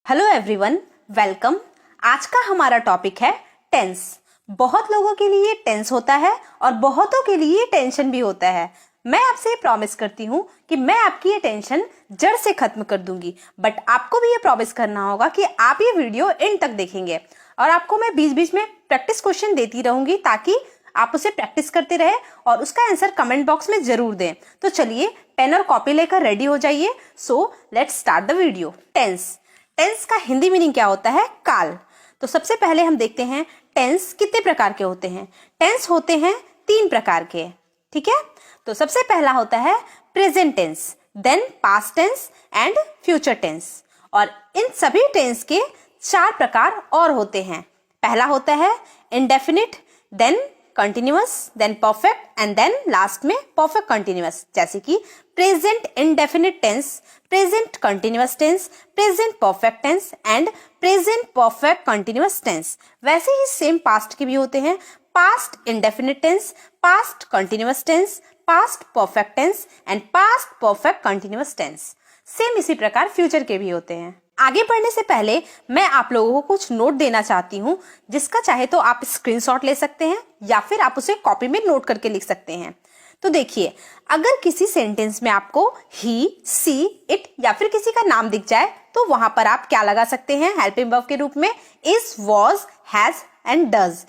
Hello everyone, welcome. आज का हमारा टॉपिक है टेंस। बहुत लोगों के लिए टेंस होता है और बहुतों के लिए टेंशन भी होता है। मैं आपसे प्रॉमिस करती हूँ कि मैं आपकी ये टेंशन जड़ से खत्म कर दूंगी, बट आपको भी ये प्रॉमिस करना होगा कि आप ये वीडियो एंड तक देखेंगे और आपको मैं बीच बीच में प्रैक्टिस क्वेश्चन देती रहूंगी ताकि आप उसे प्रैक्टिस करते रहे और उसका आंसर कमेंट बॉक्स में जरूर दें। तो चलिए पेन और कॉपी लेकर रेडी हो जाइए। So let's start the video. Tense का हिंदी मीनिंग क्या होता है? काल। तो सबसे पहले हम देखते हैं टेंस कितने प्रकार के होते हैं। टेंस होते हैं 3 प्रकार के, ठीक है। तो सबसे पहला होता है present tense, then past tense and future tense. और इन सभी टेंस के 4 प्रकार और होते हैं। पहला होता है indefinite, then continuous, then perfect and then last में परफेक्ट कंटिन्यूअस, जैसे कि present indefinite tense, present continuous tense, present perfect tense and present perfect continuous tense. वैसे ही सेम पास्ट के भी होते हैं, past indefinite tense, past continuous tense, past perfect tense and past perfect continuous tense. Same इसी प्रकार future के भी होते हैं। आगे बढ़ने से पहले मैं आप लोगों को कुछ नोट देना चाहती हूँ, जिसका चाहे तो आप स्क्रीनशॉट ले सकते हैं या फिर आप उसे कॉपी में नोट करके लिख सकते हैं। तो देखिए, अगर किसी सेंटेंस में आपको ही, सी, इट या फिर किसी का नाम दिख जाए तो वहां पर आप क्या लगा सकते हैं हेल्पिंग वर्ब के रूप में? Is, was, has and does.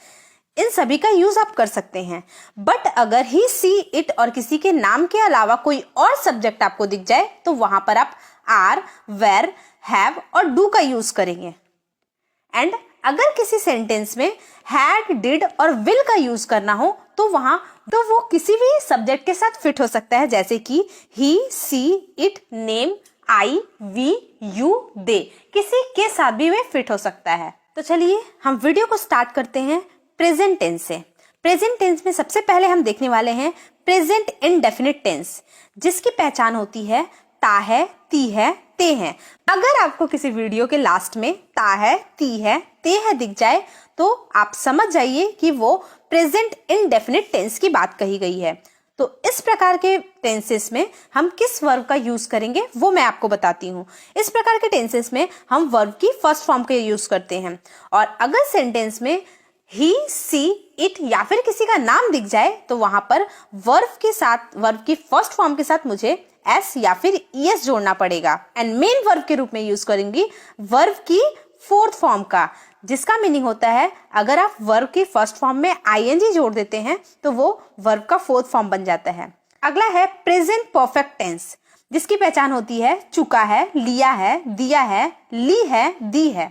इन सभी का यूज आप कर सकते हैं। बट अगर ही, सी, इट और किसी के नाम के अलावा कोई और सब्जेक्ट आपको दिख जाए तो वहां पर आप आर, वेर, हैव और डू का यूज करेंगे। एंड अगर किसी सेंटेंस में हैड, डिड और विल का यूज करना हो तो वो किसी भी सब्जेक्ट के साथ फिट हो सकता है, जैसे कि he, she, it, name, I, we, you, they, किसी के साथ भी वे फिट हो सकता है। तो चलिए हम वीडियो को स्टार्ट करते हैं प्रेजेंट टेंस से। प्रेजेंट टेंस में सबसे पहले हम देखने वाले हैं प्रेजेंट इंडेफिनिट टेंस, जिसकी पहचान होती है ता है, ती है, ते है। अगर आपको किसी वीडियो के लास्ट में ता है, ती है, ते है दिख जाए तो आप समझ जाइए कि वो प्रेजेंट इंडेफिनिट टेंस की बात कही गई है। तो इस प्रकार के टेंसेस में हम किस वर्ब का यूज करेंगे वो मैं आपको बताती हूँ। इस प्रकार के टेंसेस में हम वर्ब की फर्स्ट फॉर्म का यूज करते हैं। और अगर सेंटेंस में ही, सी, इट या फिर किसी का नाम दिख जाए तो वहां पर वर्ब की फर्स्ट फॉर्म के साथ मुझे एस या फिर ईएस जोड़ना पड़ेगा। एंड मेन वर्ब के रूप में यूज करेंगी वर्ब की फोर्थ फॉर्म का, जिसका मीनिंग होता है अगर आप वर्ब की फर्स्ट फॉर्म में आईएनजी जोड़ देते हैं तो वो वर्ब का फोर्थ फॉर्म बन जाता है। अगला है प्रेजेंट परफेक्ट टेंस, जिसकी पहचान होती है चुका है, लिया है, दिया है, ली है, दी है।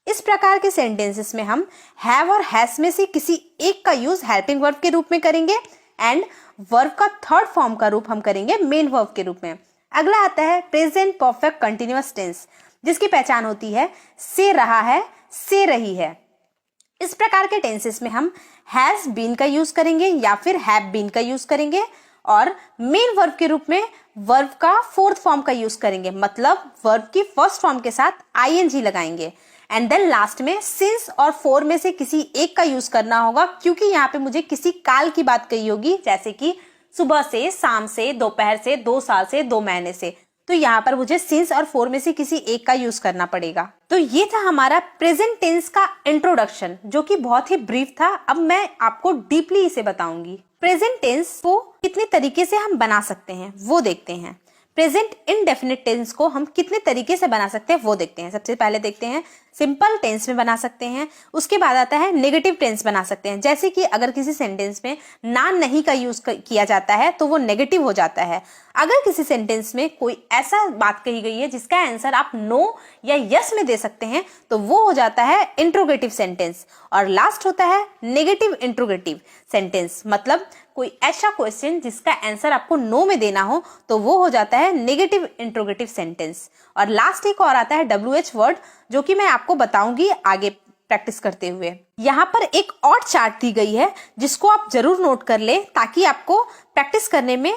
इस प्रकार के सेंटेंसेस में हम हैव और हैज में से किसी एक का यूज हेल्पिंग वर्ब के रूप में करेंगे एंड वर्ब का थर्ड फॉर्म का रूप हम करेंगे मेन वर्ब के रूप में। अगला आता है प्रेजेंट परफेक्ट कंटिन्यूअस टेंस, जिसकी पहचान होती है से रहा है, से रही है। इस प्रकार के टेंसेस में हम हैज बीन का यूज करेंगे या फिर हैव बीन का यूज करेंगे और मेन वर्ब के रूप में वर्ब का फोर्थ फॉर्म का यूज करेंगे, मतलब वर्ब की फर्स्ट फॉर्म के साथ आईएनजी लगाएंगे। एंड देन लास्ट में सिंस और फोर में से किसी एक का यूज करना होगा, क्योंकि यहाँ पे मुझे किसी काल की बात कही होगी, जैसे कि सुबह से, शाम से, दोपहर से, 2 साल से, 2 महीने से। तो यहाँ पर मुझे सिंस और फोर में से किसी एक का यूज करना पड़ेगा। तो ये था हमारा प्रेजेंट टेंस का इंट्रोडक्शन, जो कि बहुत ही ब्रीफ था। अब मैं आपको डीपली इसे बताऊंगी। प्रेजेंट टेंस को कितने तरीके से हम बना सकते हैं वो देखते हैं। प्रेजेंट इंडेफिनिट टेंस को हम कितने तरीके से बना सकते हैं वो देखते हैं। सबसे पहले देखते हैं सिंपल टेंस में बना सकते हैं। उसके बाद आता है नेगेटिव टेंस बना सकते हैं, जैसे कि अगर किसी सेंटेंस में ना, नहीं का यूज किया जाता है तो वो नेगेटिव हो जाता है। अगर किसी सेंटेंस में कोई ऐसा बात कही गई है जिसका आंसर आप नो या यस में दे सकते हैं तो वो हो जाता है इंट्रोगेटिव सेंटेंस। और लास्ट होता है नेगेटिव इंट्रोगेटिव सेंटेंस, मतलब कोई ऐसा क्वेश्चन जिसका आंसर आपको नो में देना हो तो वो हो जाता है नेगेटिव इंट्रोगेटिव सेंटेंस। और लास्ट एक और आता है WH वर्ड, जो कि मैं आपको बताऊंगी आगे प्रैक्टिस करते हुए। यहाँ पर एक और चार्ट दी गई है जिसको आप जरूर नोट कर ले ताकि आपको प्रैक्टिस करने में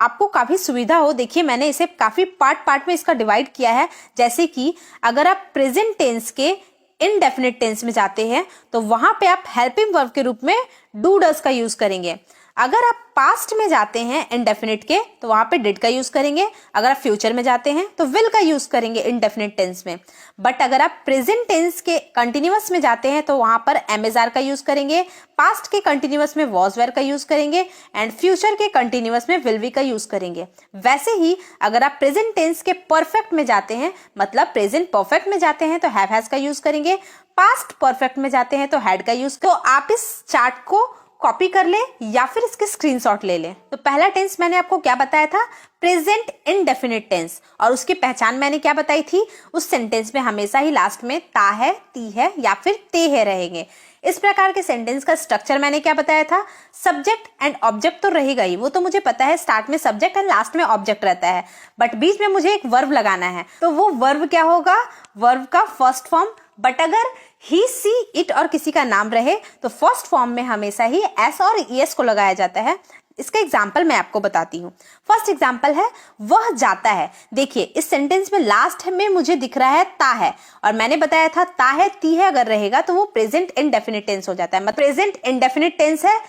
आपको काफी सुविधा हो। देखिए, मैंने इसे काफी पार्ट में इसका डिवाइड किया है। जैसे कि अगर आप प्रेजेंट टेंस के इंडेफिनिट टेंस में जाते हैं तो वहां पे आप हेल्पिंग वर्ब के रूप में डू डज का यूज करेंगे। अगर आप पास्ट में जाते हैं इंडेफिनिट के तो वहां पे डिड का यूज करेंगे, अगर आप फ्यूचर में जाते हैं तो विल का यूज करेंगे इंडेफिनिट टेंस में। बट अगर आप प्रेजेंट टेंस के कंटिन्यूअस में जाते हैं तो वहां पर एम एज आर का यूज करेंगे, पास्ट के कंटिन्यूअस में वॉज वेयर का यूज करेंगे एंड फ्यूचर के कंटिन्यूअस में विल बी का यूज करेंगे। वैसे ही अगर आप प्रेजेंट टेंस के परफेक्ट में जाते हैं, मतलब प्रेजेंट परफेक्ट में जाते हैं तो हैव हैज का यूज करेंगे, पास्ट परफेक्ट में जाते हैं तो हैड का यूज। तो आप इस चार्ट को कॉपी कर ले या फिर इसके स्क्रीनशॉट ले लें। तो पहला टेंस मैंने आपको क्या बताया था, प्रेजेंट इंडेफिनिट टेंस, और उसकी पहचान मैंने क्या बताई थी, उस सेंटेंस में हमेशा ही लास्ट में ता है, ती है या फिर ते है रहेंगे। इस प्रकार के सेंटेंस का स्ट्रक्चर मैंने क्या बताया था, सब्जेक्ट एंड ऑब्जेक्ट तो रहेगा ही, वो तो मुझे पता है, स्टार्ट में सब्जेक्ट एंड लास्ट में ऑब्जेक्ट रहता है, बट बीच में मुझे एक वर्ब लगाना है। तो वो वर्ब क्या होगा, वर्ब का फर्स्ट फॉर्म। बट अगर ही, सी, इट और किसी का नाम रहे तो फर्स्ट फॉर्म में हमेशा ही एस और ईएस को लगाया जाता है। इसका एग्जाम्पल मैं आपको बताती हूँ। फर्स्ट एग्जाम्पल है वह जाता है। देखिए इस सेंटेंस में लास्ट में मुझे दिख रहा है ता है, और मैंने बताया था ता है, ती है अगर रहेगा तो वो प्रेजेंट इंडेफिनिट टेंस हो जाता है, मतलब प्रेजेंट इंडेफिनिट टेंस है।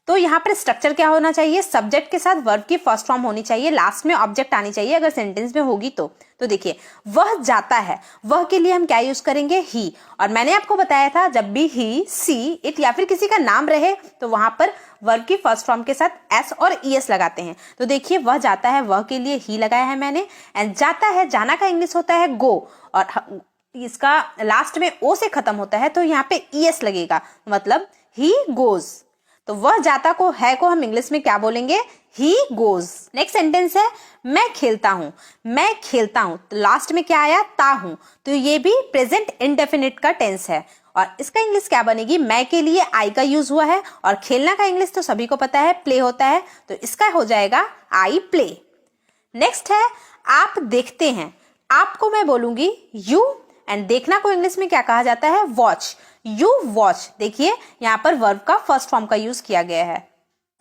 तो यहाँ पर स्ट्रक्चर क्या होना चाहिए, सब्जेक्ट के साथ वर्ब की फर्स्ट फॉर्म होनी चाहिए, लास्ट में ऑब्जेक्ट आनी चाहिए अगर सेंटेंस में होगी तो। देखिए वह जाता है, वह के लिए हम क्या यूज करेंगे, ही। और मैंने आपको बताया था जब भी ही, सी, इट या फिर किसी का नाम रहे तो वहां पर वर्ब की फर्स्ट फॉर्म के साथ एस और ईएस लगाते हैं। तो देखिए वह जाता है, वह के लिए ही लगाया है मैंने। एंड जाता है, जाना का इंग्लिश होता है गो, और इसका लास्ट में ओ से खत्म होता है तो यहाँ पे ईएस लगेगा, मतलब ही गोज। तो वह जाता को है को हम इंग्लिश में क्या बोलेंगे, ही गोज। नेक्स्ट सेंटेंस है मैं खेलता हूं। मैं खेलता हूं तो लास्ट में क्या आया, ता हूं, तो ये भी प्रेजेंट इंडेफिनिट का टेंस है। और इसका इंग्लिश क्या बनेगी, मैं के लिए आई का यूज हुआ है, और खेलना का इंग्लिश तो सभी को पता है प्ले होता है, तो इसका हो जाएगा आई प्ले। नेक्स्ट है आप देखते हैं। आपको मैं बोलूंगी यू, एंड देखना को इंग्लिश में क्या कहा जाता है, वॉच। You watch. देखिए यहाँ पर वर्ब का फर्स्ट फॉर्म का यूज किया गया है,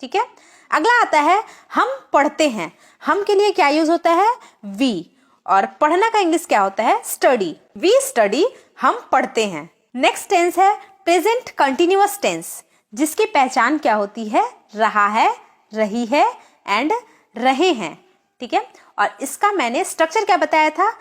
ठीक है। अगला आता है हम पढ़ते हैं। हम के लिए क्या यूज होता है, वी, और पढ़ना का इंग्लिश क्या होता है, स्टडी। वी स्टडी, हम पढ़ते हैं। नेक्स्ट टेंस है प्रेजेंट कंटिन्यूअस टेंस, जिसकी पहचान क्या होती है, रहा है, रही है एंड रहे हैं, ठीक है। और इसका मैंने स्ट्रक्चर क्या बताया था,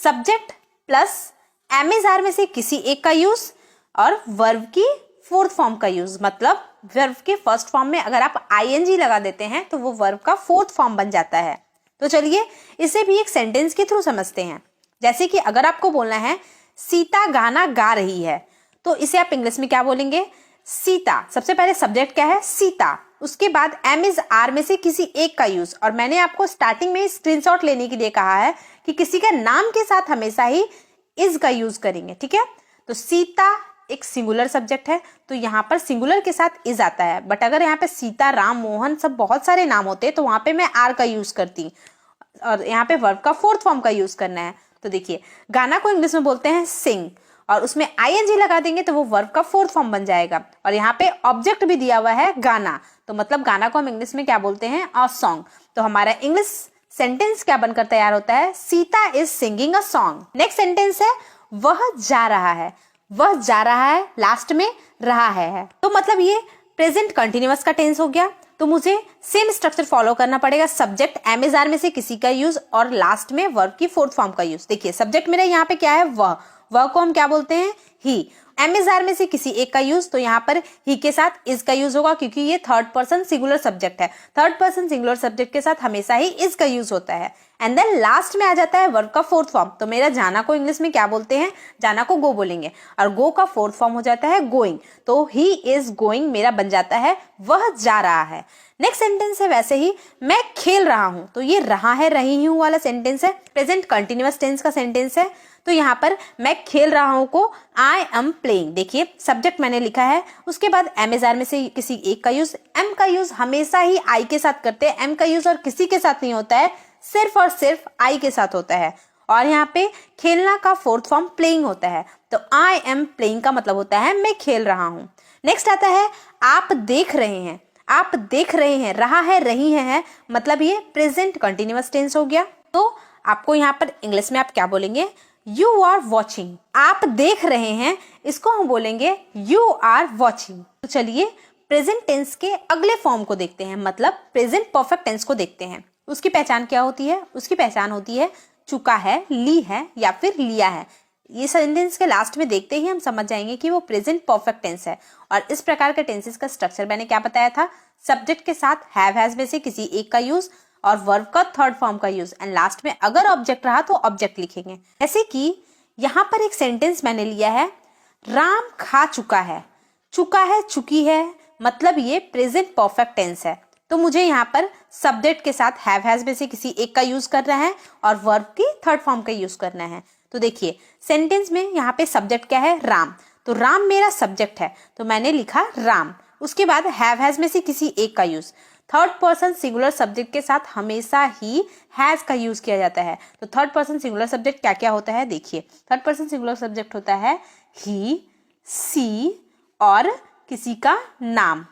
subject plus am is are में से किसी एक का यूज और वर्ब की फोर्थ फॉर्म का यूज, मतलब वर्ब के फर्स्ट फॉर्म में अगर आप आईएनजी लगा देते हैं तो वो वर्ब का फोर्थ फॉर्म बन जाता है। तो चलिए इसे भी एक सेंटेंस के थ्रू समझते हैं। जैसे कि अगर आपको बोलना है सीता गाना गा रही है, तो इसे आप इंग्लिश में क्या बोलेंगे, सीता। सबसे पहले सब्जेक्ट क्या है, सीता, उसके बाद एम इज आर में से किसी एक का यूज। और मैंने आपको स्टार्टिंग में स्क्रीनशॉट लेने के लिए कहा है कि किसी के नाम के साथ हमेशा ही इज का यूज करेंगे, ठीक है। तो सीता एक सिंगुलर सब्जेक्ट है तो यहाँ पर सिंगुलर के साथ इज आता है, बट अगर यहाँ पे सीता, राम, मोहन सब बहुत सारे नाम होते तो वहां पे मैं आर का यूज करती, और यहाँ पे वर्ब का फोर्थ फॉर्म का यूज करना है। तो देखिए गाना को इंग्लिश में बोलते हैं सिंग, और उसमें आईएनजी लगा देंगे तो वो वर्ब का फोर्थ फॉर्म बन जाएगा। और यहाँ पे ऑब्जेक्ट भी दिया हुआ है गाना, तो मतलब गाना को हम इंग्लिश में क्या बोलते हैं, अ सॉन्ग। तो हमारा इंग्लिश सेंटेंस क्या बनकर तैयार होता है, Sita is singing a song. Next sentence है वह जा रहा है। वह जा रहा है, लास्ट में रहा है, तो मतलब ये प्रेजेंट कंटिन्यूअस का टेंस हो गया। तो मुझे सेम स्ट्रक्चर फॉलो करना पड़ेगा, सब्जेक्ट एम एज आर में से किसी का यूज और लास्ट में वर्ब की फोर्थ फॉर्म का यूज। देखिए सब्जेक्ट मेरा यहाँ पे क्या है, वह को हम क्या बोलते हैं, ही। एम एज आर में से किसी एक का यूज, तो यहाँ पर ही के साथ इज का यूज होगा क्योंकि ये थर्ड पर्सन सिंगुलर सब्जेक्ट है। थर्ड पर्सन सिंगुलर सब्जेक्ट के साथ हमेशा ही इज का यूज होता है। एंड देन लास्ट में आ जाता है वर्ब का फोर्थ फॉर्म। तो मेरा जाना को इंग्लिश में क्या बोलते हैं, जाना को गो बोलेंगे, और गो का फोर्थ फॉर्म हो जाता है गोइंग। तो ही इज गोइंग मेरा बन जाता है वह जा रहा है। नेक्स्ट सेंटेंस है वैसे ही मैं खेल रहा हूं, तो ये रहा है, रही हूं वाला सेंटेंस है, प्रेजेंट कंटिन्यूअस टेंस का सेंटेंस है। तो यहाँ पर मैं खेल रहा हूं को आई एम प्लेइंग। देखिए सब्जेक्ट मैंने लिखा है, उसके बाद एम एज आर में से किसी एक का यूज। एम का यूज हमेशा ही आई के साथ करते हैं, एम का यूज और किसी के साथ नहीं होता है, सिर्फ और सिर्फ आई के साथ होता है। और यहाँ पे खेलना का फोर्थ फॉर्म प्लेइंग होता है, तो आई एम प्लेइंग का मतलब होता है मैं खेल रहा हूं। नेक्स्ट आता है आप देख रहे हैं। आप देख रहे हैं, रहा है, रही है, मतलब ये प्रेजेंट कंटिन्यूअस टेंस हो गया। तो आपको यहाँ पर इंग्लिश में आप क्या बोलेंगे, यू आर वॉचिंग। आप देख रहे हैं, इसको हम बोलेंगे यू आर वॉचिंग। तो चलिए प्रेजेंट टेंस के अगले फॉर्म को देखते हैं, मतलब प्रेजेंट परफेक्ट टेंस को देखते हैं। उसकी पहचान क्या होती है? उसकी पहचान होती है चुका है, ली है या फिर लिया है। ये सेंटेंस के लास्ट में देखते ही हम समझ जाएंगे कि वो प्रेजेंट परफेक्ट टेंस है। और इस प्रकार के टेंसेस का स्ट्रक्चर मैंने क्या बताया था? सब्जेक्ट के साथ हैव हैज में से किसी एक का यूज और वर्ब का थर्ड फॉर्म का यूज, एंड लास्ट में अगर ऑब्जेक्ट रहा तो ऑब्जेक्ट लिखेंगे। जैसे कि यहाँ पर एक सेंटेंस मैंने लिया है, राम खा चुका है। चुका है, चुकी है, मतलब ये प्रेजेंट परफेक्ट टेंस है। तो मुझे यहाँ पर सब्जेक्ट के साथ हैव हैज में से किसी एक का यूज करना है और वर्ब की थर्ड फॉर्म का यूज करना है। तो देखिए सेंटेंस में यहाँ पे सब्जेक्ट क्या है? राम। तो राम मेरा सब्जेक्ट है, तो मैंने लिखा राम। उसके बाद हैव हैज में से किसी एक का use. Third person singular subject के साथ हमेशा ही हैज का यूज किया जाता है। तो थर्ड पर्सन सिंगुलर सब्जेक्ट क्या क्या होता है? देखिए, थर्ड पर्सन सिंगुलर सब्जेक्ट होता है ही, सी और किसी का नाम,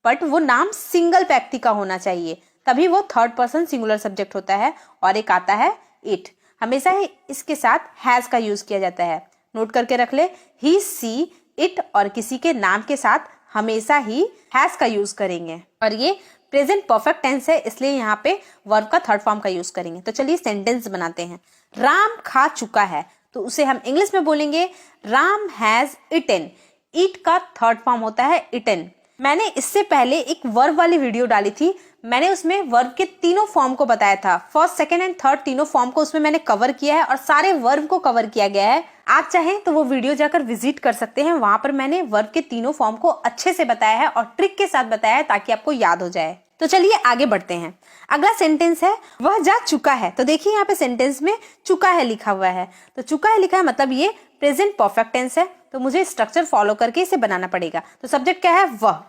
बट वो नाम सिंगल व्यक्ति का होना चाहिए, तभी वो थर्ड पर्सन सिंगुलर सब्जेक्ट होता है। और एक आता है इट, हमेशा ही इसके साथ हैज का यूज किया जाता है। नोट करके रख ले, ही, सी, इट और किसी के नाम के साथ हमेशा ही हैज का यूज करेंगे। और ये प्रेजेंट परफेक्ट टेंस है, इसलिए यहाँ पे वर्ब का थर्ड फॉर्म का यूज करेंगे। तो चलिए सेंटेंस बनाते हैं। राम खा चुका है, तो उसे हम इंग्लिश में बोलेंगे राम हैज इटन। ईट का थर्ड फॉर्म होता है इटन। मैंने इससे पहले एक वर्ब वाली वीडियो डाली थी, मैंने उसमें वर्ब के तीनों फॉर्म को बताया था। फर्स्ट, सेकंड एंड थर्ड तीनों फॉर्म को उसमें मैंने कवर किया है और सारे वर्ब को कवर किया गया है। आप चाहें तो वो वीडियो जाकर विजिट कर सकते हैं, वहां पर मैंने वर्ब के तीनों फॉर्म को अच्छे से बताया है और ट्रिक के साथ बताया है ताकि आपको याद हो जाए। तो चलिए आगे बढ़ते हैं। अगला सेंटेंस है वह जा चुका है। तो देखिए यहाँ पे सेंटेंस में चुका है लिखा हुआ है, तो चुका है लिखा है मतलब ये प्रेजेंट परफेक्ट टेंस है। तो मुझे स्ट्रक्चर फॉलो करके इसे बनाना पड़ेगा। तो सब्जेक्ट क्या है?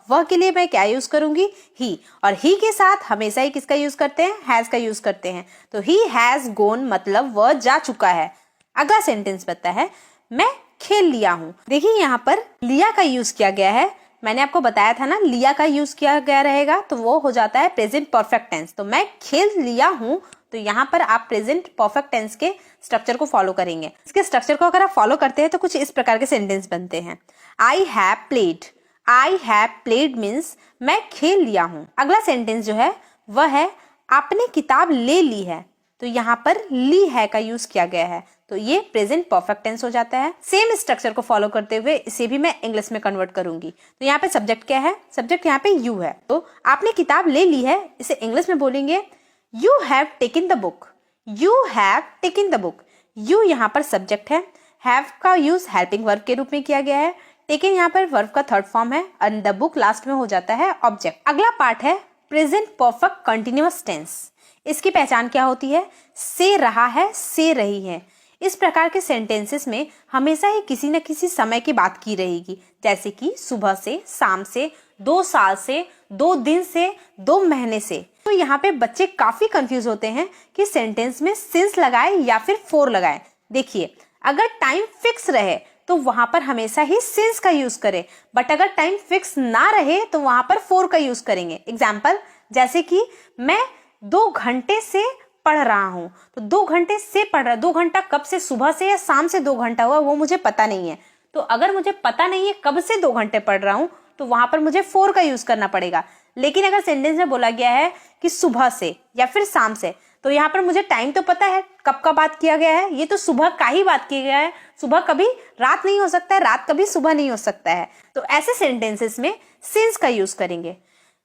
वह के लिए मैं क्या यूज करूंगी? ही। और ही के साथ हमेशा ही किसका यूज करते हैं? हैज का यूज करते हैं। तो ही हैज गॉन मतलब वह जा चुका है। अगला सेंटेंस बताता है मैं खेल लिया हूं। देखिए यहाँ पर लिया का यूज किया गया है। मैंने आपको बताया था ना, लिया का यूज किया गया रहेगा तो वो हो जाता है प्रेजेंट परफेक्ट टेंस। तो मैं खेल लिया हूं, तो यहाँ पर आप प्रेजेंट परफेक्ट टेंस के स्ट्रक्चर को फॉलो करेंगे। इसके स्ट्रक्चर को अगर आप फॉलो करते हैं तो कुछ इस प्रकार के सेंटेंस बनते हैं। I have played. I have played means मैं खेल लिया हूं। अगला सेंटेंस जो है वह है आपने किताब ले ली है। तो यहाँ पर ली है का यूज किया गया है, तो ये प्रेजेंट परफेक्ट टेंस हो जाता है। सेम स्ट्रक्चर को फॉलो करते हुए इसे भी मैं इंग्लिश में कन्वर्ट करूंगी। तो यहाँ पे सब्जेक्ट क्या है? सब्जेक्ट यहाँ पे यू है। तो आपने किताब ले ली है, इसे इंग्लिश में बोलेंगे you have taken the book. You have taken the book. You यहाँ पर सब्जेक्ट है, हैव का यूज हेल्पिंग वर्ब के रूप में किया गया है, टेकन यहाँ पर वर्ब का थर्ड फॉर्म है, एंड द बुक लास्ट में हो जाता है ऑब्जेक्ट। अगला पार्ट है प्रेजेंट परफेक्ट कंटिन्यूअस टेंस। इसकी पहचान क्या होती है? से रहा है, से रही है। इस प्रकार के सेंटेंसेस में हमेशा ही किसी न किसी समय की बात की रहेगी, जैसे कि सुबह से, शाम से, 2 साल से, 2 दिन से, 2 महीने से। तो यहाँ पे बच्चे काफी कंफ्यूज होते हैं कि सेंटेंस में सिंस लगाए या फिर फॉर लगाए। देखिए, अगर टाइम फिक्स रहे तो वहां पर हमेशा ही सिंस का यूज करें, बट अगर टाइम फिक्स ना रहे तो वहां पर फॉर का यूज करेंगे। एग्जाम्पल, जैसे कि मैं 2 घंटे से पढ़ रहा हूं, तो 2 घंटे से पढ़ रहा, 2 घंटा कब से, सुबह से या शाम से 2 घंटा हुआ वो मुझे पता नहीं है। तो अगर मुझे पता नहीं है कब से 2 घंटे पढ़ रहा हूं तो वहां पर मुझे फॉर का यूज करना पड़ेगा। लेकिन अगर सेंटेंस में बोला गया है कि सुबह से या फिर शाम से, तो यहाँ पर मुझे टाइम तो पता है कब का बात किया गया है, ये तो सुबह का ही बात किया गया है। सुबह कभी रात नहीं हो सकता है, रात कभी सुबह नहीं हो सकता है। तो ऐसे सेंटेंसेस में सिंस का यूज करेंगे।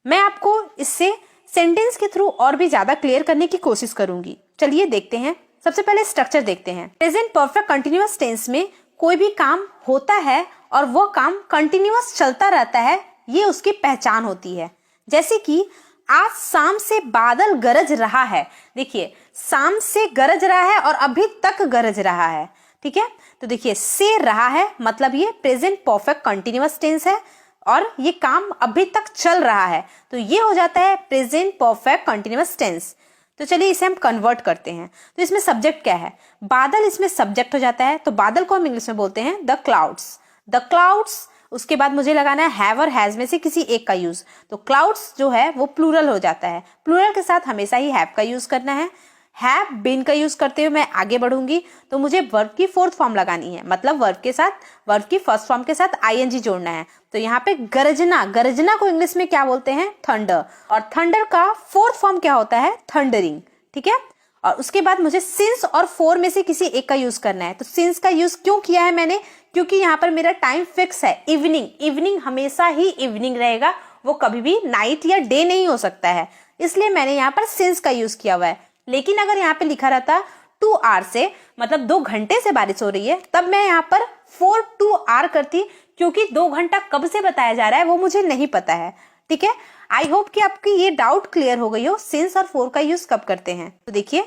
मैं आपको इससे सेंटेंस के थ्रू और भी ज्यादा क्लियर करने की कोशिश करूंगी। चलिए देखते हैं। सबसे पहले स्ट्रक्चर देखते हैं। प्रेजेंट परफेक्ट कंटिन्यूअस टेंस में कोई भी काम होता है और वो काम कंटिन्यूअस चलता रहता है, ये उसकी पहचान होती है। जैसे कि आज शाम से बादल गरज रहा है। देखिए, शाम से गरज रहा है और अभी तक गरज रहा है, ठीक है। तो देखिए, से रहा है मतलब ये प्रेजेंट परफेक्ट कंटिन्यूअस टेंस है और ये काम अभी तक चल रहा है, तो ये हो जाता है प्रेजेंट परफेक्ट कंटिन्यूअस टेंस। तो चलिए इसे हम कन्वर्ट करते हैं। तो इसमें सब्जेक्ट क्या है? बादल इसमें सब्जेक्ट हो जाता है, तो बादल को हम इंग्लिश में बोलते हैं द क्लाउड्स। द क्लाउड्स, उसके बाद मुझे लगाना है हैव और हैज में से किसी एक का यूज। तो क्लाउड्स जो है वो प्लूरल हो जाता है, प्लूरल के साथ हमेशा ही हैव का यूज करना है। हैव बीन का यूज करते हुए मैं आगे बढ़ूंगी तो मुझे वर्ब की फोर्थ फॉर्म लगानी है, मतलब वर्ब की फर्स्ट फॉर्म के साथ आईएनजी जोड़ना है। तो यहाँ पे गरजना, गरजना को इंग्लिश में क्या बोलते हैं? थंडर। और थंडर का फोर्थ फॉर्म क्या होता है? थंडरिंग। ठीक है। और उसके बाद मुझे सिंस और फोर में से किसी एक का यूज करना है। तो सिंस का यूज क्यों किया है मैंने? क्योंकि यहाँ पर मेरा टाइम फिक्स है, इवनिंग। इवनिंग हमेशा ही इवनिंग रहेगा, वो कभी भी नाइट या डे नहीं हो सकता है, इसलिए मैंने यहाँ पर सिंस का यूज किया हुआ है। लेकिन अगर यहाँ पे लिखा रहता 2 आवर से, मतलब 2 घंटे से बारिश हो रही है, तब मैं यहाँ पर 4 to आवर करती, क्योंकि 2 घंटा कब से बताया जा रहा है वो मुझे नहीं पता है। ठीक है। आई होप कि आपकी ये डाउट क्लियर हो गई हो, सिंस और फोर का यूज कब करते हैं। तो देखिए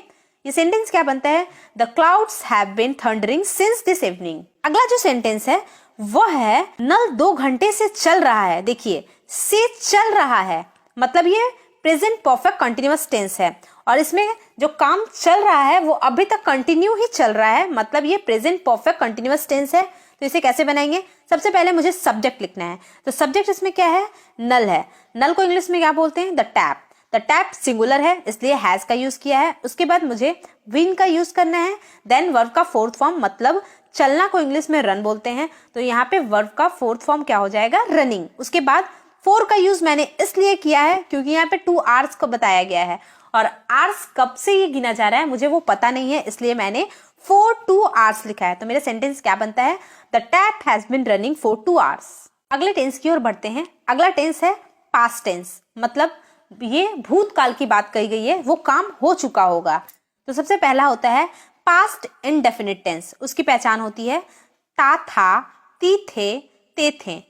ये सेंटेंस क्या बनता है? The clouds have been thundering since this evening. अगला जो सेंटेंस है वो है नल 2 घंटे से चल रहा है। देखिए से चल रहा है, मतलब ये प्रेजेंट परफेक्ट कंटिन्यूअस टेंस है, और इसमें जो काम चल रहा है वो अभी तक कंटिन्यू ही चल रहा है, मतलब ये प्रेजेंट परफेक्ट कंटिन्यूअस टेंस है। तो इसे कैसे बनाएंगे? सबसे पहले मुझे सब्जेक्ट लिखना है। तो सब्जेक्ट इसमें क्या है? नल है। नल को इंग्लिश में क्या बोलते हैं? The tap. The tap singular है, इसलिए हैज का यूज किया है। उसके बाद मुझे विन का यूज करना है। देन वर्ब का फोर्थ फॉर्म, मतलब चलना को इंग्लिश में रन बोलते हैं, तो यहाँ पे वर्ब का फोर्थ फॉर्म क्या हो जाएगा? रनिंग। उसके बाद फोर का यूज मैंने इसलिए किया है क्योंकि यहाँ पे 2 आवर्स को बताया गया है, और आवर्स कब से ये गिना जा रहा है मुझे वो पता नहीं है, इसलिए मैंने 4 to आवर्स लिखा है। तो मेरा सेंटेंस क्या बनता है? The tap has been running for 2 hours. अगले टेंस की ओर बढ़ते हैं। अगला टेंस है पास्ट टेंस, मतलब ये भूतकाल की बात कही गई है, वो काम हो चुका होगा। तो सबसे पहला होता है पास्ट इंडेफिनिट टेंस। उसकी पहचान होती है ता था, ती थे, ते थे।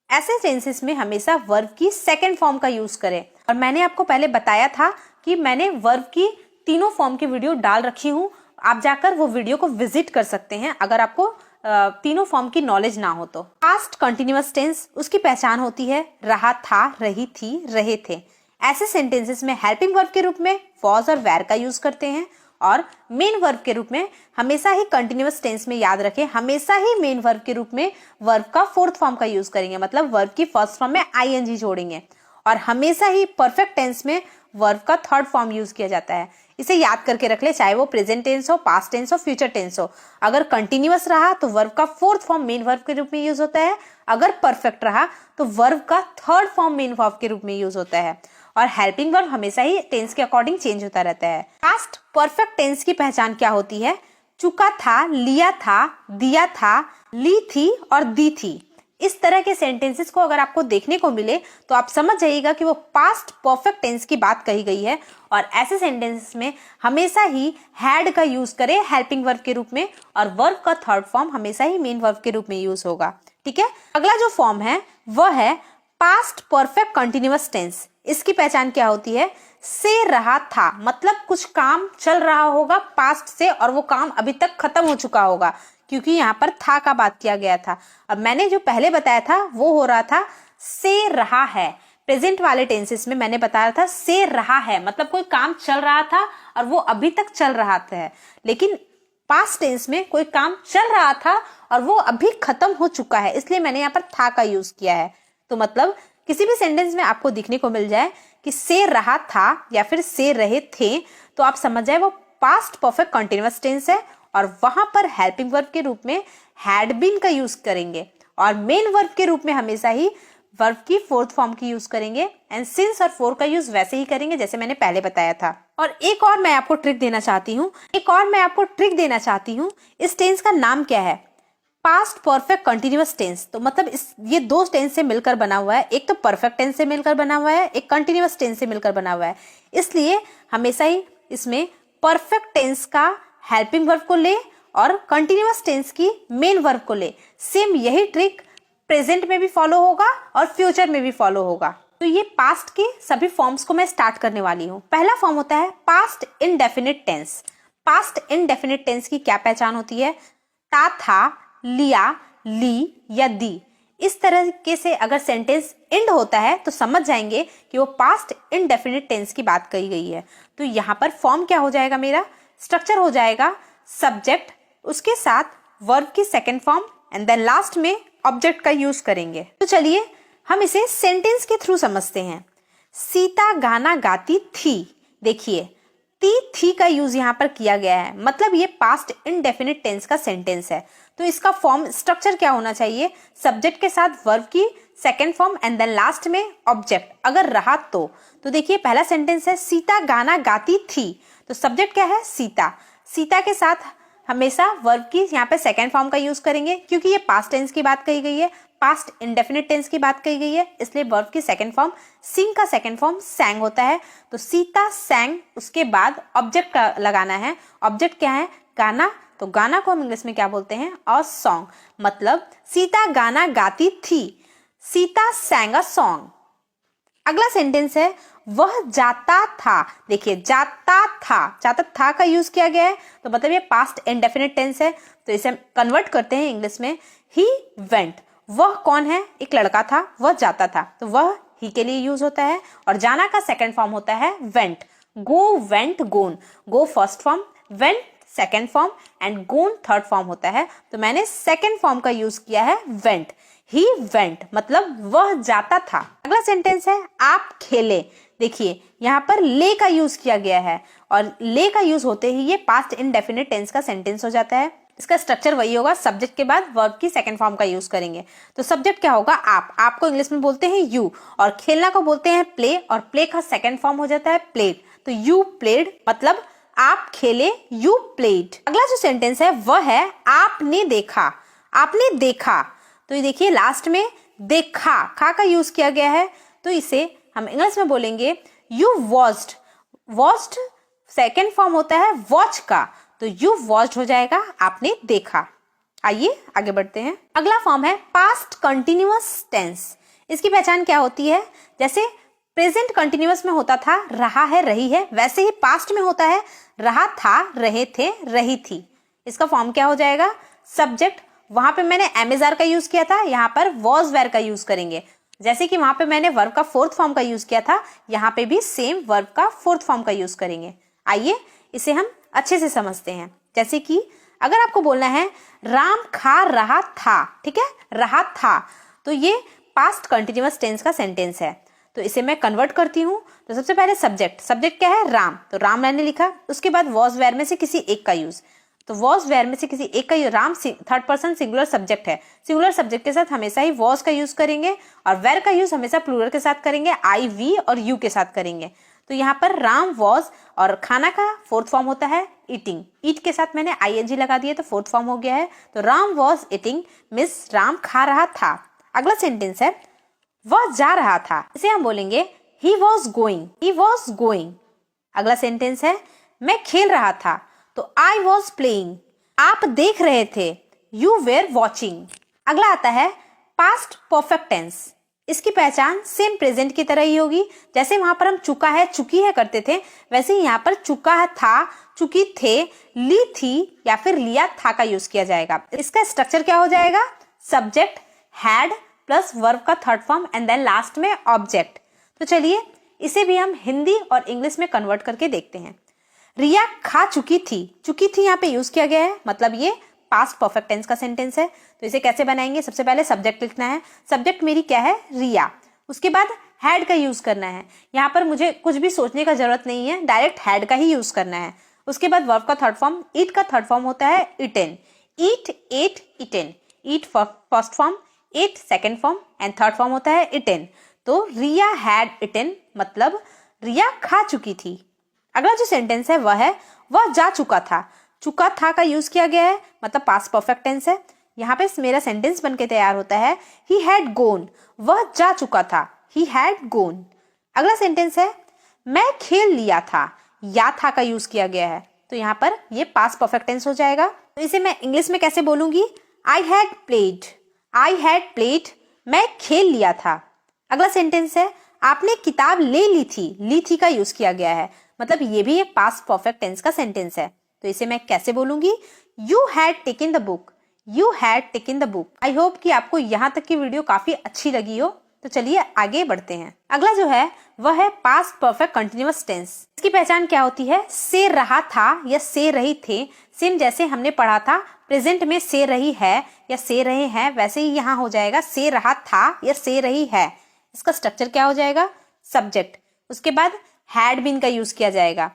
ऐसे टेंसेस में हमेशा वर्ब की सेकंड फॉर्म का यूज करें। और मैंने आपको पहले बताया था कि मैंने वर्ब की तीनों फॉर्म की वीडियो डाल रखी हूँ, आप जाकर वो वीडियो को विजिट कर सकते हैं अगर आपको तीनों फॉर्म की नॉलेज ना हो तो। पास्ट कंटिन्यूअस टेंस, उसकी पहचान होती है रहा था, रही थी, रहे थे। ऐसे सेंटेंसेस में हेल्पिंग वर्ब के रूप में वॉज और वेर का यूज करते हैं, और मेन वर्ब के रूप में हमेशा ही कंटिन्यूअस टेंस में याद रखें, हमेशा ही मेन वर्ब के रूप में वर्ब का फोर्थ फॉर्म का यूज करेंगे, मतलब वर्ब की फर्स्ट फॉर्म में आईएनजी जोड़ेंगे, और हमेशा ही परफेक्ट टेंस में वर्ब का थर्ड फॉर्म यूज किया जाता है। इसे याद करके रख ले, चाहे वो प्रेजेंट टेंस हो, पास्ट टेंस हो, फ्यूचर टेंस हो। अगर कंटिन्यूअस रहा तो वर्ब का फोर्थ फॉर्म मेन वर्ब के रूप में यूज होता है, अगर परफेक्ट रहा तो वर्ब का थर्ड फॉर्म मेन वर्ब के रूप में यूज होता है, और हेल्पिंग वर्ब हमेशा ही टेंस के अकॉर्डिंग चेंज होता रहता है। पास्ट परफेक्ट टेंस की पहचान क्या होती है? चुका था, लिया था, दिया था, ली थी और दी थी। इस तरह के सेंटेंसेस को अगर आपको देखने को मिले तो आप समझ जाइएगा कि वो पास्ट परफेक्ट टेंस की बात कही गई है, और ऐसे सेंटेंसेस में हमेशा ही हैड का यूज करें हेल्पिंग वर्ब के रूप में, और वर्ब का थर्ड फॉर्म हमेशा ही मेन वर्ब के रूप में यूज होगा। ठीक है। अगला जो फॉर्म है वह है पास्ट परफेक्ट कंटिन्यूअस टेंस। इसकी पहचान क्या होती है? से रहा था, मतलब कुछ काम चल रहा होगा पास्ट से और वो काम अभी तक खत्म हो चुका होगा, क्योंकि यहाँ पर था का बात किया गया था। अब मैंने जो पहले बताया था वो हो रहा था से रहा है। प्रेजेंट वाले टेंसेस में मैंने बताया था से रहा है, मतलब कोई काम चल रहा था और वो अभी तक चल रहा था। लेकिन पास्ट टेंस में कोई काम चल रहा था और वो अभी खत्म हो चुका है, इसलिए मैंने यहाँ पर था का यूज किया है। तो मतलब किसी भी सेंटेंस में आपको दिखने को मिल जाए कि से रहा था या फिर से रहे थे, तो आप समझ जाए वो पास्ट परफेक्ट कंटिन्यूअस टेंस है, और वहां पर हेल्पिंग वर्ब के रूप में हैड बीन का यूज करेंगे, और मेन वर्ब के रूप में हमेशा ही वर्ब की फोर्थ फॉर्म की यूज करेंगे, एंड सिंस और फोर का यूज वैसे ही करेंगे जैसे मैंने पहले बताया था। और एक और मैं आपको ट्रिक देना चाहती हूँ, इस टेंस का नाम क्या है? Past perfect continuous tense. तो मतलब ये 2 टेंस से मिलकर बना हुआ है, एक तो परफेक्ट टेंस से मिलकर बना हुआ है, एक कंटिन्यूअस टेंस से मिलकर बना हुआ है, इसलिए हमेशा ही इसमें परफेक्ट टेंस का हेल्पिंग वर्ब को ले और कंटिन्यूअस टेंस की मेन वर्ब को ले। सेम यही ट्रिक प्रेजेंट में भी फॉलो होगा और फ्यूचर में भी फॉलो होगा। तो ये पास्ट के सभी फॉर्म्स को मैं स्टार्ट करने वाली हूँ। पहला फॉर्म होता है past indefinite tense. Past indefinite tense की क्या पहचान होती है? ता, था, लिया, ली या दी। इस तरीके से अगर सेंटेंस एंड होता है तो समझ जाएंगे कि वो पास्ट इनडेफिनिट टेंस की बात कही गई है। तो यहाँ पर फॉर्म क्या हो जाएगा? मेरा स्ट्रक्चर हो जाएगा सब्जेक्ट, उसके साथ वर्ब की second form, and then last में ऑब्जेक्ट का यूज करेंगे। तो चलिए हम इसे सेंटेंस के थ्रू समझते हैं। सीता गाना गाती थी। देखिए थी का यूज यहाँ पर किया गया है, मतलब ये पास्ट इंडेफिनिट टेंस का सेंटेंस है। तो इसका फॉर्म स्ट्रक्चर क्या होना चाहिए, सब्जेक्ट के साथ वर्ब की second form and then last में ऑब्जेक्ट अगर रहा तो देखिए पहला सेंटेंस है सीता गाना गाती थी, तो सब्जेक्ट क्या है सीता, सीता के साथ हमेशा वर्ब की यहाँ पे सेकेंड फॉर्म का यूज करेंगे क्योंकि ये पास्ट टेंस की बात कही गई है, पास्ट इंडेफिनिट टेंस की बात कही गई है, इसलिए वर्ब की सेकेंड फॉर्म सिंग का सेकेंड फॉर्म सैंग होता है। तो सीता सैंग, उसके बाद ऑब्जेक्ट का लगाना है, ऑब्जेक्ट क्या है गाना, तो गाना को हम इंग्लिश में क्या बोलते हैं अ सॉन्ग, मतलब सीता गाना गाती थी, सीता सैंग अ सॉन्ग। अगला सेंटेंस है वह जाता था, देखिए जाता था का यूज किया गया है, तो मतलब ये पास्ट इंडेफिनिट टेंस है, तो इसे हम कन्वर्ट करते हैं इंग्लिश में ही वेंट। वह कौन है, एक लड़का था, वह जाता था, तो वह ही के लिए यूज होता है, और जाना का सेकंड फॉर्म होता है went, go went gone, go first form, went second form and gone third form होता है, तो मैंने सेकंड फॉर्म का यूज किया है वेंट, ही वेंट मतलब वह जाता था। अगला सेंटेंस है आप खेले, देखिए यहाँ पर ले का यूज किया गया है और ले का यूज होते ही ये पास्ट इंडेफिनिट टेंस का सेंटेंस हो जाता है। इसका स्ट्रक्चर वही होगा, सब्जेक्ट के बाद वर्ब की सेकंड फॉर्म का यूज करेंगे, तो सब्जेक्ट क्या होगा आप को इंग्लिश में बोलते हैं यू, और खेलना को बोलते हैं प्ले, और प्ले का सेकंड फॉर्म हो जाता है प्लेड, तो यू प्लेड मतलब आप खेले, यू प्लेड। अगला जो सेंटेंस है वह है आपने देखा, आपने देखा, तो ये देखिए लास्ट में देखा खा का यूज किया गया है, तो इसे हम इंग्लिश में बोलेंगे you watched, watched second form होता है वॉच का, तो यू वॉच्ड हो जाएगा आपने देखा। आइए आगे बढ़ते हैं। अगला फॉर्म है पास्ट कंटिन्यूअस टेंस, इसकी पहचान क्या होती है, जैसे प्रेजेंट कंटिन्यूअस में होता था रहा है रही है, वैसे ही पास्ट में होता है रहा था रहे थे रही थी। इसका फॉर्म क्या हो जाएगा, सब्जेक्ट, वहां पे मैंने एमेजार का यूज किया था, यहाँ पर वॉज वेयर का यूज करेंगे, जैसे कि वहां पे मैंने वर्ब का फोर्थ फॉर्म का यूज किया था, यहाँ पे भी सेम वर्ब का फोर्थ फॉर्म का यूज करेंगे। आइए इसे हम अच्छे से समझते हैं, जैसे कि अगर आपको बोलना है राम खा रहा था, ठीक है, रहा था, तो ये पास्ट कंटिन्यूअस टेंस का सेंटेंस है, तो इसे मैं कन्वर्ट करती हूँ। तो सबसे पहले सब्जेक्ट, सब्जेक्ट क्या है राम, तो राम मैंने लिखा, उसके बाद वॉज वेयर में से किसी एक का यूज, तो वॉज वेयर में से किसी एक का Ram third person singular subject है, सिंगुलर सब्जेक्ट के साथ हमेशा ही वॉज का यूज करेंगे, और वेयर का यूज हमेशा प्लूरल के साथ करेंगे, आई वी और यू के साथ करेंगे। तो यहाँ पर राम वॉज, और खाना का फोर्थ फॉर्म होता है ईटिंग, ईट के साथ मैंने आईएनजी लगा दिया तो फोर्थ फॉर्म हो गया है, तो Ram was eating miss Ram खा रहा था। अगला सेंटेंस है वह जा रहा था, इसे हम बोलेंगे he was going, he was going. अगला सेंटेंस है मैं खेल रहा था, तो आई वॉज प्लेइंग, आप देख रहे थे, यू वेर वॉचिंग। अगला आता है पास्ट परफेक्ट टेंस, इसकी पहचान सेम प्रेजेंट की तरह ही होगी, जैसे वहां पर हम चुका है चुकी है करते थे, वैसे ही यहाँ पर चुका है था, चुकी थे, ली थी या फिर लिया था का यूज किया जाएगा। इसका स्ट्रक्चर क्या हो जाएगा, सब्जेक्ट हैड प्लस वर्ब का third form and then last में ऑब्जेक्ट। तो चलिए इसे भी हम हिंदी और इंग्लिश में कन्वर्ट करके देखते हैं। रिया खा चुकी थी यहाँ पे यूज किया गया है, मतलब ये पास्ट परफेक्ट टेंस का सेंटेंस है। तो इसे कैसे बनाएंगे, सबसे पहले सब्जेक्ट लिखना है, सब्जेक्ट मेरी क्या है रिया, उसके बाद हैड का यूज करना है, यहाँ पर मुझे कुछ भी सोचने का जरूरत नहीं है, डायरेक्ट हैड का ही यूज करना है। उसके बाद वर्ब का थर्ड फॉर्म, ईट का थर्ड फॉर्म होता है eaten, eat ate eaten, eat first form, ate second form and third form होता है इटेन। तो रिया हैड इटेन मतलब रिया खा चुकी थी। अगला जो सेंटेंस है वह है वह जा चुका था, चुका था का यूज किया गया है, मतलब पास्ट परफेक्ट टेंस है। यहाँ पे मेरा सेंटेंस बनके तैयार होता है ही हैड गोन, वह जा चुका था, ही हैड गोन। अगला सेंटेंस है मैं खेल लिया था, या था का यूज किया गया है, तो यहाँ पर ये पास्ट परफेक्ट टेंस हो जाएगा। तो इसे मैं इंग्लिश में कैसे बोलूंगी, I had played, I had played, मैं खेल लिया था। अगला सेंटेंस है आपने किताब ले ली थी का यूज किया गया है, मतलब ये भी एक पास्ट परफेक्ट टेंस का सेंटेंस है। तो इसे मैं कैसे बोलूंगी, you had taken the book, you had taken the book. I hope कि आपको यहाँ तक की वीडियो काफी अच्छी लगी हो। तो चलिए आगे बढ़ते हैं। अगला जो है वह है पास्ट परफेक्ट कंटिन्यूअस टेंस। इसकी पहचान क्या होती है, से रहा था या से रही थे, सेम जैसे हमने पढ़ा था प्रेजेंट में से रही है या से रहे हैं, वैसे ही यहाँ हो जाएगा से रहा था या से रही है। इसका स्ट्रक्चर क्या हो जाएगा, सब्जेक्ट, उसके बाद हैड बीन का यूज किया जाएगा,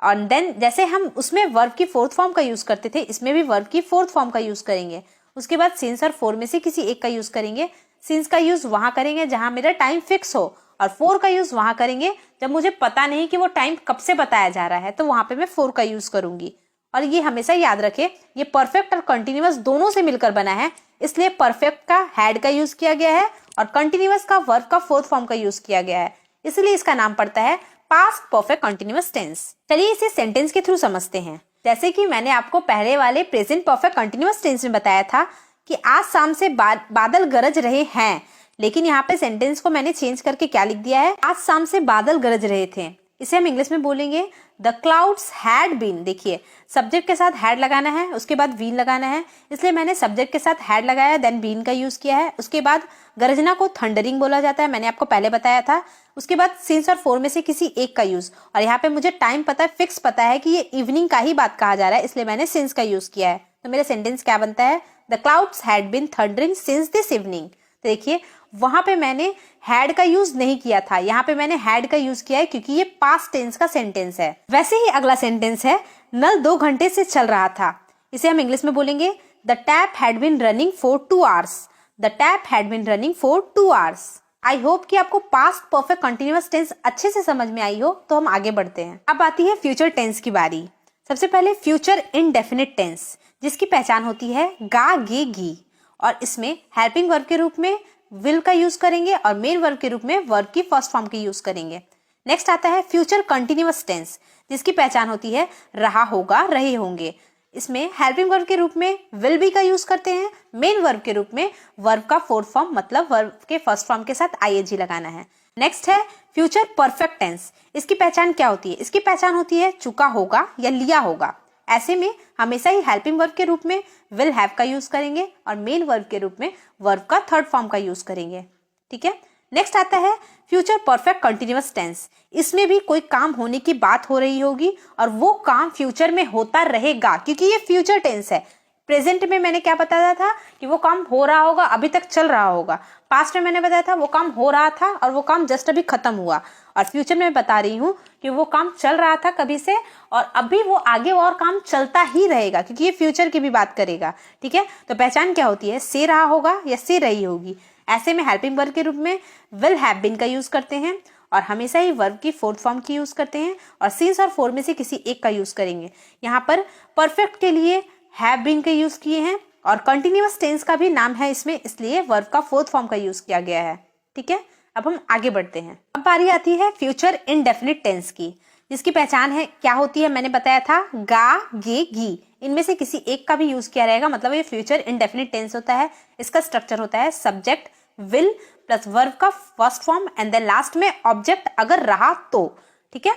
और देन जैसे हम उसमें वर्ब की फोर्थ फॉर्म का यूज करते थे, इसमें भी वर्ब की फोर्थ फॉर्म का यूज करेंगे। उसके बाद सिंस और फोर में से किसी एक का यूज करेंगे। सिंस का यूज वहां करेंगे जहां मेरा टाइम फिक्स हो, और फोर का यूज वहां करेंगे जब मुझे पता नहीं कि वो टाइम कब से बताया जा रहा है, तो वहां पे मैं फोर का यूज करूंगी। और ये हमेशा याद रखें, ये परफेक्ट और कंटिन्यूअस दोनों से मिलकर बना है, इसलिए परफेक्ट का हैड का यूज किया गया है और कंटिन्यूअस का वर्ब का फोर्थ फॉर्म का यूज किया गया है, इसलिए इसका नाम पड़ता है पास्ट परफेक्ट कंटिन्यूअस टेंस। चलिए इसे सेंटेंस के थ्रू समझते हैं। जैसे कि मैंने आपको पहले वाले प्रेजेंट परफेक्ट कंटिन्यूअस टेंस में बताया था कि आज शाम से बादल गरज रहे हैं, लेकिन यहाँ पे सेंटेंस को मैंने चेंज करके क्या लिख दिया है, आज शाम से बादल गरज रहे थे। इसे हम इंग्लिश में बोलेंगे द क्लाउड्स हैड बीन। देखिए सब्जेक्ट के साथ हैड लगाना है, उसके बाद बीन लगाना है, इसलिए मैंने सब्जेक्ट के साथ हैड लगाया, देन बीन का यूज किया है। उसके बाद गरजना को थंडरिंग बोला जाता है, मैंने आपको पहले बताया था। उसके बाद सिंस और फोर में से किसी एक का यूज, और यहाँ पे मुझे टाइम पता है, फिक्स पता है कि ये इवनिंग का ही बात कहा जा रहा है, इसलिए मैंने सिंस का यूज किया है। तो मेरा सेंटेंस क्या बनता है, the clouds had been thundering since this evening. तो देखिए वहां पे मैंने हैड का यूज नहीं किया था, यहाँ पे मैंने हैड का यूज किया है क्योंकि ये पास्ट टेंस का सेंटेंस है। वैसे ही अगला सेंटेंस है, नल 2 घंटे से चल रहा था। इसे हम इंग्लिश में बोलेंगे the tap had been running for 2 hours. The tap had been running for 2 hours. I hope कि आपको पास्ट परफेक्ट कंटिन्यूअस टेंस अच्छे से समझ में आई हो। तो हम आगे बढ़ते हैं। अब आती है फ्यूचर टेंस की बारी। सबसे पहले फ्यूचर इनडेफिनिट टेंस, जिसकी पहचान होती है गा गे गी, और इसमें हेल्पिंग वर्ब के रूप में विल का यूज करेंगे और मेन वर्ब के रूप में वर्ब की फर्स्ट फॉर्म की यूज करेंगे। नेक्स्ट आता है फ्यूचर कंटिन्यूअस टेंस, जिसकी पहचान होती है रहा होगा, रहे होंगे। इसमें हेल्पिंग वर्ब के रूप में विल बी का यूज करते हैं, मेन वर्ब के रूप में वर्ब का फोर्थ फॉर्म मतलब वर्ब के फर्स्ट फॉर्म के साथ आईएनजी लगाना है। नेक्स्ट है फ्यूचर परफेक्ट टेंस। इसकी पहचान क्या होती है, इसकी पहचान होती है चुका होगा या लिया होगा। ऐसे में हमेशा ही हेल्पिंग वर्ब के रूप में विल हैव का यूज करेंगे और मेन वर्ब के रूप में वर्ब का थर्ड फॉर्म का यूज करेंगे। ठीक है, नेक्स्ट आता है फ्यूचर परफेक्ट कंटिन्यूअस टेंस। इसमें भी कोई काम होने की बात हो रही होगी और वो काम फ्यूचर में होता रहेगा, क्योंकि ये फ्यूचर टेंस है। प्रेजेंट में मैंने क्या बताया था कि वो काम हो रहा होगा, अभी तक चल रहा होगा। पास्ट में मैंने बताया था वो काम हो रहा था और वो काम जस्ट अभी खत्म हुआ। और फ्यूचर में बता रही हूँ कि वो काम चल रहा था कभी से और अभी वो आगे और काम चलता ही रहेगा, क्योंकि ये फ्यूचर की भी बात करेगा। ठीक है, तो पहचान क्या होती है, से रहा होगा या से रही होगी। ऐसे में हेल्पिंग वर्ब के रूप में विल हैव बीन का यूज करते हैं और हमेशा ही वर्ब की फोर्थ फॉर्म की यूज करते हैं और सिंस और फोर में से किसी एक का यूज करेंगे। यहाँ पर परफेक्ट के लिए हैव बीन का यूज किए हैं और कंटिन्यूअस टेंस का भी नाम है इसमें, इसलिए वर्ब का फोर्थ फॉर्म का यूज किया गया है। ठीक है, अब हम आगे बढ़ते हैं। अब बारी आती है फ्यूचर इनडेफिनिट टेंस की, जिसकी पहचान है क्या होती है, मैंने बताया था गा गे गी, इनमें से किसी एक का भी यूज किया रहेगा, मतलब ये फ्यूचर इनडेफिनिट टेंस होता है। इसका स्ट्रक्चर होता है सब्जेक्ट विल प्लस वर्ब का first form and then last में ऑब्जेक्ट अगर रहा तो। ठीक है,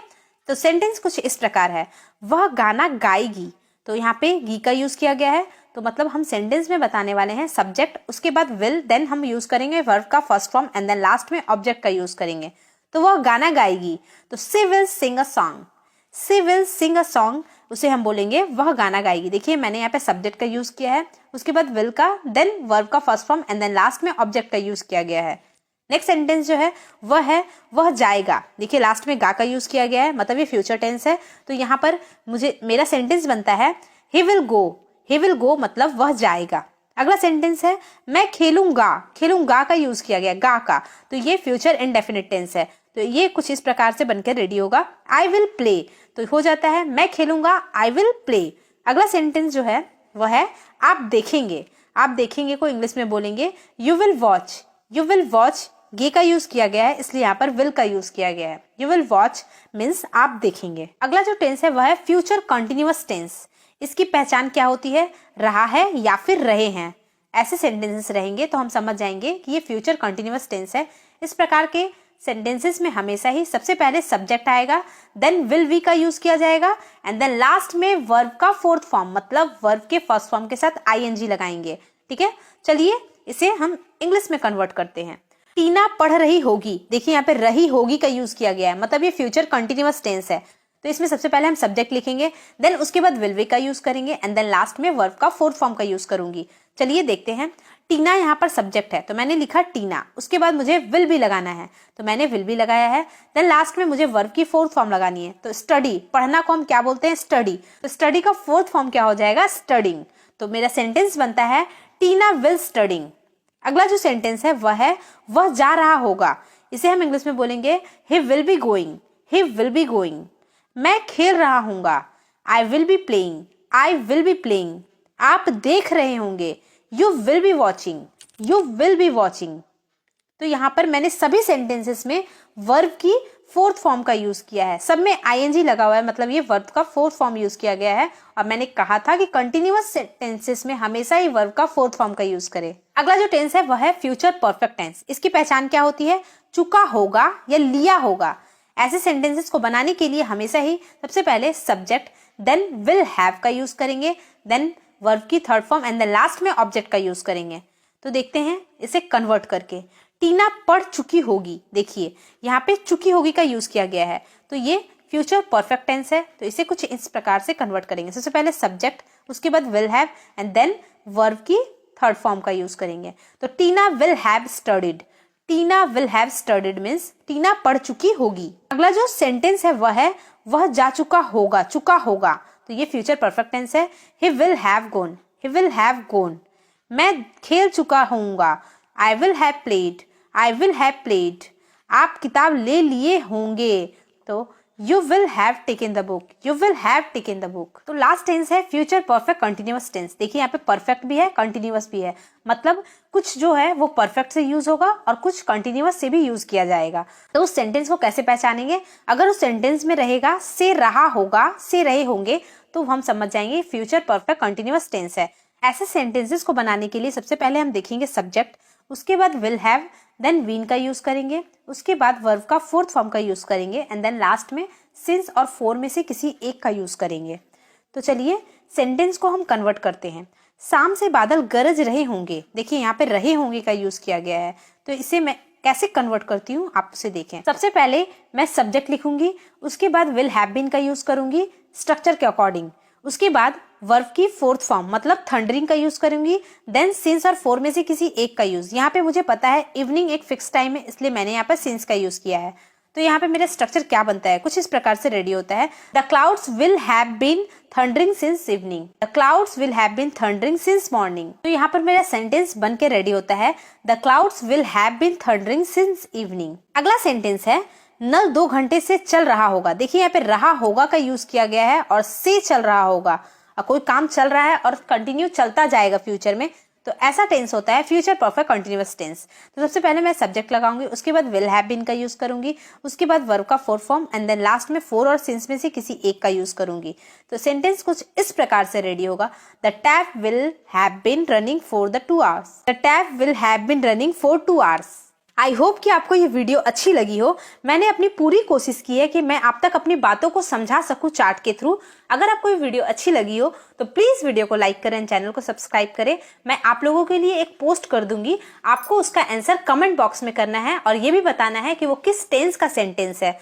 तो सेंटेंस कुछ इस प्रकार है, वह गाना गाएगी। तो यहाँ पे गी का यूज किया गया है, तो मतलब हम सेंटेंस में बताने वाले हैं सब्जेक्ट, उसके बाद विल, देन हम यूज करेंगे वर्ब का first form and then last में ऑब्जेक्ट का यूज करेंगे। तो वह गाना गाएगी, तो she will sing a song. She will sing a song, उसे हम बोलेंगे वह गाना गाएगी। देखिए मैंने यहाँ पे सब्जेक्ट का यूज किया है, उसके बाद विल का, देन वर्ब का first form and then last में ऑब्जेक्ट का यूज किया गया है। नेक्स्ट सेंटेंस जो है वह जाएगा। देखिए लास्ट में गा का यूज किया गया है, मतलब ये फ्यूचर टेंस है। तो यहाँ पर मेरा सेंटेंस बनता है he will go. He will go मतलब वह जाएगा। अगला सेंटेंस है मैं खेलूंगा। खेलूंगा का यूज किया गया, गा का, तो ये फ्यूचर इनडेफिनिट टेंस है। तो ये कुछ इस प्रकार से बनकर रेडी होगा, आई विल प्ले, तो हो जाता है मैं खेलूंगा, आई विल प्ले। अगला सेंटेंस जो है वह है आप देखेंगे। आप देखेंगे को इंग्लिश में बोलेंगे you will watch. You will watch, गे का यूज किया गया है, इसलिए यहाँ पर विल का यूज किया गया है। यू विल वॉच मीन्स आप देखेंगे। अगला जो टेंस है वह है फ्यूचर कंटिन्यूअस टेंस। इसकी पहचान क्या होती है, रहा है या फिर रहे हैं। ऐसे सेंटेंसेस रहेंगे तो हम समझ जाएंगे कि ये फ्यूचर कंटिन्यूअस टेंस है। इस प्रकार के सेंटेंसेस में हमेशा ही सबसे पहले सब्जेक्ट आएगा, देन विल वी का यूज किया जाएगा एंड देन लास्ट में वर्ब का फोर्थ फॉर्म मतलब वर्ब के फर्स्ट फॉर्म के साथ आईएनजी लगाएंगे। ठीक है, चलिए इसे हम इंग्लिश में कन्वर्ट करते हैं। टीना पढ़ रही होगी। देखिए यहाँ पे रही होगी का यूज किया गया है, मतलब ये फ्यूचर कंटिन्यूअस टेंस है। तो इसमें सबसे पहले हम सब्जेक्ट लिखेंगे, देन उसके बाद विल वी का यूज करेंगे एंड देन लास्ट में वर्ब का फोर्थ फॉर्म का यूज करूंगी। चलिए देखते हैं। टीना यहाँ पर सब्जेक्ट है तो मैंने लिखा टीना, उसके बाद मुझे विल भी लगाना है तो मैंने विल भी लगाया है। देन लास्ट में मुझे वर्ब की फोर्थ फॉर्म लगानी है तो स्टडी, पढ़ना को हम क्या बोलते हैं, स्टडी, तो स्टडी का फोर्थ फॉर्म क्या हो जाएगा, स्टडिंग। तो मेरा सेंटेंस बनता है टीना विल स्टडिंग। अगला जो सेंटेंस है वह जा रहा होगा, इसे हम इंग्लिश में बोलेंगे he will be going, he will be going. मैं खेल रहा हूंगा, I will be playing, I will be playing. आप देख रहे होंगे, you will be watching, you will be watching. तो यहाँ पर मैंने सभी सेंटेंसेस में वर्ब की फोर्थ फॉर्म का यूज किया है, सब में आईएनजी लगा हुआ है, मतलब ये वर्ब का फोर्थ फॉर्म यूज किया गया है। और मैंने कहा था कि कंटिन्यूअस टेंसेस में हमेशा ही वर्ब का फोर्थ फॉर्म का यूज करें। अगला जो टेंस है वह है फ्यूचर परफेक्ट टेंस। इसकी पहचान क्या होती है, चुका होगा या लिया होगा। ऐसे सेंटेंसेस को बनाने के लिए हमेशा ही सबसे पहले सब्जेक्ट, देन विल हैव का यूज करेंगे, देन वर्ब की third form and then last में ऑब्जेक्ट का यूज करेंगे। तो देखते हैं इसे कन्वर्ट करके। टीना पढ़ चुकी होगी, देखिए यहाँ पे चुकी होगी का यूज किया गया है, तो ये फ्यूचर परफेक्ट टेंस है। तो इसे कुछ इस प्रकार से कन्वर्ट करेंगे, सबसे पहले सब्जेक्ट, उसके बाद will have and then verb की थर्ड फॉर्म का यूज करेंगे। तो Tina will have studied, Tina will have studied means Tina पढ़ चुकी होगी। अगला जो सेंटेंस है वह जा चुका होगा, चुका होगा, तो ये फ्यूचर परफेक्ट टेंस है। He will have gone, he will have gone. मैं खेल चुका होऊंगा, I will have played, I will have played. आप किताब ले लिए होंगे, तो you will have taken the book, you will have taken the book. तो लास्ट टेंस है फ्यूचर परफेक्ट कंटिन्यूअस टेंस। देखिए यहाँ पे परफेक्ट भी है, कंटिन्यूअस भी है, मतलब कुछ जो है वो परफेक्ट से यूज होगा और कुछ कंटिन्यूअस से भी यूज किया जाएगा। तो उस सेंटेंस को कैसे पहचानेंगे, अगर उस सेंटेंस में रहेगा से रहा होगा, से रहे होंगे, तो हम समझ जाएंगे फ्यूचर परफेक्ट कंटिन्यूअस टेंस है। ऐसे सेंटेंसेस को बनाने के लिए सबसे पहले हम देखेंगे सब्जेक्ट, उसके बाद विल हैव, देन बीन का यूज करेंगे, उसके बाद वर्ब का फोर्थ फॉर्म का यूज करेंगे एंड देन लास्ट में सिंस और फोर में से किसी एक का यूज करेंगे। तो चलिए सेंटेंस को हम कन्वर्ट करते हैं। शाम से बादल गरज रहे होंगे, देखिए यहाँ पे रहे होंगे का यूज किया गया है, तो इसे मैं कैसे कन्वर्ट करती हूँ आप उसे देखें। सबसे पहले मैं सब्जेक्ट लिखूंगी, उसके बाद विल हैव बीन का यूज करूंगी स्ट्रक्चर के अकॉर्डिंग, उसके बाद वर्ब की फोर्थ फॉर्म मतलब थंडरिंग का यूज करूंगी, देन सिंस और फोर में से किसी एक का यूज। यहाँ पे मुझे पता है इवनिंग एक फिक्स टाइम है, इसलिए मैंने यहाँ पर सिंस का यूज किया है। तो यहाँ पे मेरा स्ट्रक्चर क्या बनता है, कुछ इस प्रकार से रेडी होता है। The clouds will have been thundering since evening, the clouds will have been thundering since morning. तो यहाँ पर मेरा सेंटेंस बन के रेडी होता है, the clouds will have been thundering since evening. अगला सेंटेंस है नल 2 घंटे से चल रहा होगा। देखिए यहाँ पे रहा होगा का यूज किया गया है और से चल रहा होगा, और कोई काम चल रहा है और कंटिन्यू चलता जाएगा फ्यूचर में, तो ऐसा टेंस होता है फ्यूचर परफेक्ट कंटिन्यूअस टेंस। तो सबसे पहले मैं सब्जेक्ट लगाऊंगी, उसके बाद विल हैव बीन का यूज करूंगी, उसके बाद वर्ब का fourth form and then last में फोर और सिंस में से किसी एक का यूज करूंगी। तो सेंटेंस कुछ इस प्रकार से रेडी होगा, the tap will have been running for the 2 hours, the tap will have been running for 2 hours। I hope कि आपको ये वीडियो अच्छी लगी हो। मैंने अपनी पूरी कोशिश की है कि मैं आप तक अपनी बातों को समझा सकूं चार्ट के थ्रू। अगर आपको ये वीडियो अच्छी लगी हो तो प्लीज वीडियो को लाइक करें, चैनल को सब्सक्राइब करें। मैं आप लोगों के लिए एक पोस्ट कर दूंगी, आपको उसका आंसर कमेंट बॉक्स में करना है और ये भी बताना है कि वो किस टेंस का सेंटेंस है।